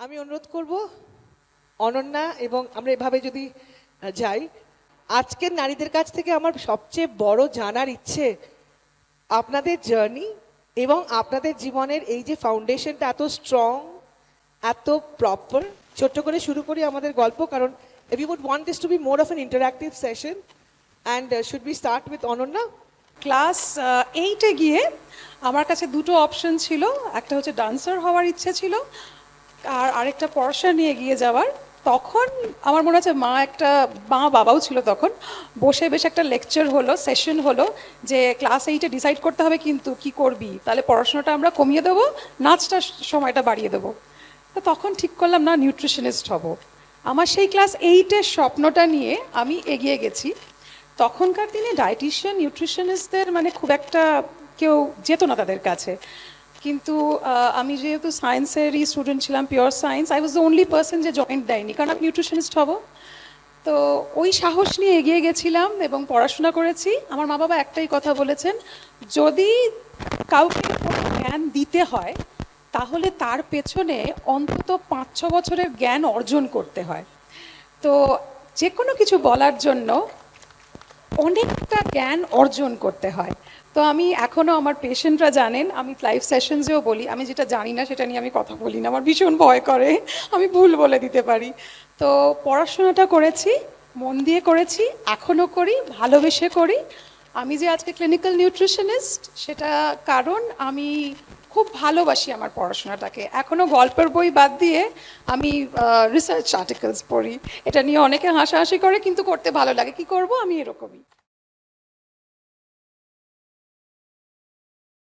আমি অনুরোধ করব অনন্যা এবং আমরা এভাবে যদি যাই, আজকের নারীদের কাছ থেকে আমার সবচেয়ে বড় জানার ইচ্ছে আপনাদের জার্নি এবং আপনাদের জীবনের এই যে ফাউন্ডেশনটা এত স্ট্রং, এত প্রপার। ছোট্ট করে শুরু করি আমাদের গল্প, কারণ we would want this to be more of an interactive session. And should we start with Ananya? Class 8-এ গিয়ে আমার কাছে দুটো অপশন ছিল, একটা হচ্ছে ডান্সার হওয়ার ইচ্ছে ছিল আর আরেকটা পড়াশোনা নিয়ে এগিয়ে যাওয়ার। তখন আমার মনে আছে মা বাবাও ছিল তখন, বসে বেশ একটা লেকচার হলো, সেশন হলো যে ক্লাস 8-এ ডিসাইড করতে হবে কিন্তু কি করবি, তাহলে পড়াশোনাটা আমরা কমিয়ে দেবো, নাচটা সময়টা বাড়িয়ে দেবো। তো তখন ঠিক করলাম না, নিউট্রিশনিস্ট হব। আমার সেই ক্লাস 8-এর স্বপ্নটা নিয়ে আমি এগিয়ে গেছি। তখনকার দিনে ডায়েটিশিয়ান নিউট্রিশনিস্টদের মানে খুব একটা কেউ যেত না তাদের কাছে, কিন্তু আমি যেহেতু সায়েন্সেরই স্টুডেন্ট ছিলাম, pure science, I was the only person যে জয়েন্ট দেয়নি, কারণ আমি নিউট্রিশনিস্ট হব। তো ওই সাহস নিয়ে এগিয়ে গেছিলাম এবং পড়াশোনা করেছি। আমার মা বাবা একটাই কথা বলেছেন, যদি কাউকে জ্ঞান দিতে হয় তাহলে তার পেছনে অন্তত 5-6 বছরের জ্ঞান অর্জন করতে হয়। তো যে কোনো কিছু বলার জন্য অনেকটা জ্ঞান অর্জন করতে হয়। তো আমি এখনও, আমার পেশেন্টরা জানেন, আমি লাইভ সেশনসেও বলি আমি যেটা জানি না সেটা নিয়ে আমি কথা বলি না, আমার ভীষণ ভয় করে, আমি ভুল বলে দিতে পারি। তো পড়াশোনাটা করেছি, মন দিয়ে করেছি, এখনও করি, ভালোবেসে করি। আমি যে আজকে ক্লিনিক্যাল নিউট্রিশনিস্ট সেটা কারণ আমি খুব ভালোবাসি আমার পড়াশোনাটাকে। এখনও গল্পের বই বাদ দিয়ে আমি রিসার্চ আর্টিকেলস পড়ি। এটা নিয়ে অনেকে হাসাহাসি করে, কিন্তু করতে ভালো লাগে। কি করব, আমি এরকমই।